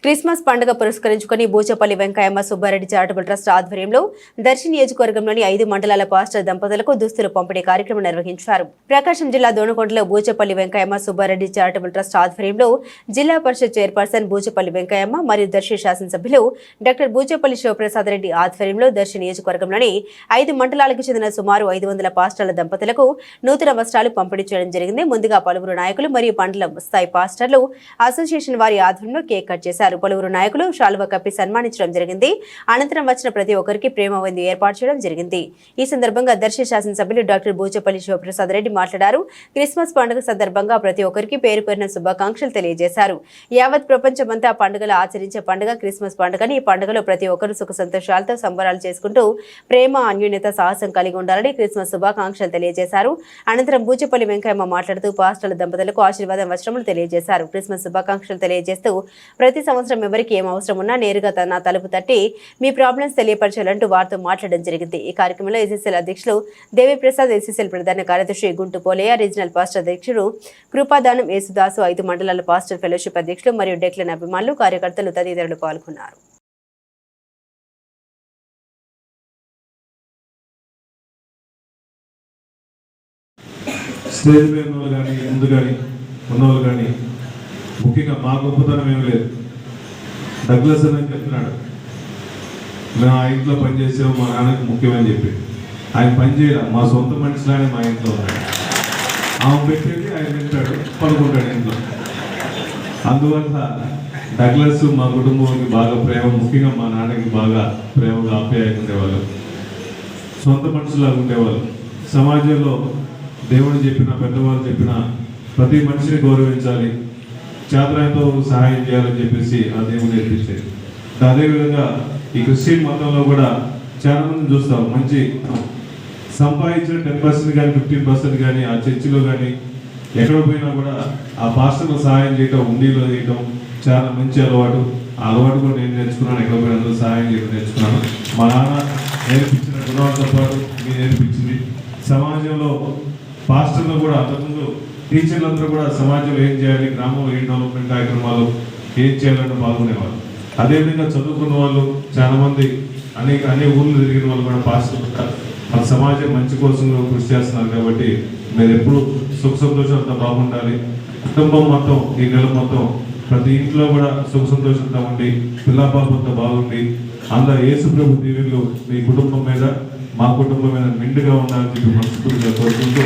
Christmas పండుగ పురస్కరించుకుని Buchapalli Venkayamma Subbareddy charitable trust ఆధ్వర్యంలో దర్శి నియోజకవర్గంలోని 5 మండలాల పాస్టర్ దంపతులకు దుస్తులు పంపిణీ కార్యక్రమం నిర్వహించారు. ప్రకాశం జిల్లా దోనకొండలో బూచపల్లి వెంకయ్యమ్మ సుబ్బారెడ్డి చారిటబుల్ ట్రస్ట్ ఆధ్వర్యంలో జిల్లా పరిషత్ చైర్పర్సన్ బూచపల్లి వెంకయ్యమ్మ మరియు దర్శి శాసనసభ్యులు డాక్టర్ బూచపల్లి శివప్రసాద్ రెడ్డి ఆధ్వర్యంలో దర్శి నియోజకవర్గంలోని 5 మండలాలకు చెందిన సుమారు 500 పాస్టర్ల దంపతులకు నూతన వస్త్రాలు పంపిణీ చేయడం జరిగింది. ముందుగా పలువురు నాయకులు మరియు మండల స్థాయి పాస్టర్లు అసోసియేషన్ వారి ఆధ్వర్యంలో కేక్ కట్ చేశారు. పలువురు నాయకులు శాలువా కప్పి సన్మానించడం జరిగింది. అనంతరం వచ్చిన ప్రతి ఒక్కరికి ప్రేమ విందు ఏర్పాటు చేయడం జరిగింది. ఈ సందర్భంగా దర్శి శాసనసభ్యులు డాక్టర్ బూచపల్లి శివప్రసాద్ రెడ్డి మాట్లాడారు. క్రిస్మస్ పండుగ సందర్భంగా ప్రతి ఒక్కరికి పేరు పేరున శుభాకాంక్షలు తెలియజేశారు. యావత్ ప్రపంచమంతా పండుగలు ఆచరించే పండుగ క్రిస్మస్ పండుగని. ఈ పండుగలో ప్రతి ఒక్కరు సుఖ సంతోషాలతో సంబరాలు చేసుకుంటూ ప్రేమ, అన్యోన్యత, సాహసం కలిగి ఉండాలని క్రిస్మస్ శుభాకాంక్షలు తెలియజేశారు. అనంతరం బూచపల్లి వెంకయ్యమ్మ మాట్లాడుతూ పాస్టర్ల దంపతులకు ఆశీర్వాదం వస్త్రములు తెలియజేశారు. క్రిస్మస్ శుభాకాంక్షలు తెలియజేస్తూ ప్రతి సంవత్సరం ఎవరికి ఏం అవసరం ఉన్నా నేరుగా నా తలుపు తట్టి మీ ప్రాబ్లమ్స్ తెలియపరచాలంటూ వారితో మాట్లాడడం జరిగింది. ఈ కార్యక్రమంలో ఎస్ఎస్ఎల్ అధ్యక్షులు దేవిప్రసాద్, ఎస్ఎస్ఎల్ ప్రధాన కార్యదర్శి గుంటు పోలయ్య, రీజనల్ పాస్టర్ అధ్యక్షుడు కృపాదానం యేసుదాసు, 5 మండలాల పాస్టర్ ఫెలోషిప్ అధ్యక్షులు మరియు డెక్లన్ అభిమానులు, కార్యకర్తలు తదితరులు పాల్గొన్నారు. స్టేజ్ మీద ఉన్నవాళ్ళు కానీ ముందు కానీ ఉన్నవాళ్ళు కానీ ముఖ్యంగా మా గొప్పతనం ఏమి లేదు. డగ్లస్ అని చెప్తున్నాడు, మేము ఆ ఇంట్లో పనిచేసాము, మా నాన్నకి ముఖ్యమని చెప్పి. ఆయన పని చేయాలి, మా సొంత మనిషిలానే మా ఇంట్లో ఉన్నాడు. ఆమె పెట్టేది ఆయన తింటాడు, పడుకుంటాడు ఇంట్లో. అందువల్ల డగ్లస్ మా కుటుంబానికి బాగా ప్రేమ, ముఖ్యంగా మా నాన్నకి బాగా ప్రేమగా ఆప్యాయంగా ఉండేవాళ్ళు, సొంత మనుషులాగా ఉండేవాళ్ళు. సమాజంలో దేవుడు చెప్పిన, పెద్దవాళ్ళు చెప్పిన ప్రతి మనిషిని గౌరవించాలి, చేతనాలతో సహాయం చేయాలని చెప్పేసి ఆ దేవుడు నేర్పించేది. అదేవిధంగా ఈ క్రిస్టియన్ మతంలో కూడా చాలా మంది చూస్తాం, మంచి సంపాదించిన 10% కానీ 15% కానీ ఆ చర్చిలో కానీ ఎక్కడ పోయినా కూడా ఆ పాస్టర్లకు సహాయం చేయటం, ఉండిలో చేయటం చాలా మంచి అలవాటు. ఆ అలవాటు కూడా నేను నేర్చుకున్నాను. ఎక్కడ పోయినా అందరూ సహాయం చేయడం నేర్చుకున్నాను. మా నాన్న నేర్పించిన గుణాలతో పాటు నేను నేర్పించింది. సమాజంలో పాస్టర్లు కూడా, అంతకుముందు టీచర్లందరూ కూడా సమాజంలో ఏం చేయాలి, గ్రామంలో ఏం డెవలప్మెంట్ కార్యక్రమాలు ఏం చేయాలని పాల్గొనేవాళ్ళు. అదేవిధంగా చదువుకున్న వాళ్ళు చాలామంది అనేక ఊర్లు తిరిగిన వాళ్ళు కూడా పాస్టర్లు మన సమాజం మంచి కోసం కృషి చేస్తున్నారు. కాబట్టి మీరు ఎప్పుడు సుఖ సంతోషాలతో బాగుండాలి. కుటుంబం మొత్తం ఈ నెల మొత్తం ప్రతి ఇంట్లో కూడా సుఖ సంతోషంతో ఉండి పిల్లాపాపంతో బాగుండి అందరూ యేసు ప్రభు దీవెనలు మీ కుటుంబం మీద, మా కుటుంబం మీద మెండుగా ఉండాలని చెప్పి మనస్ఫూర్తిగా కోరుకుంటూ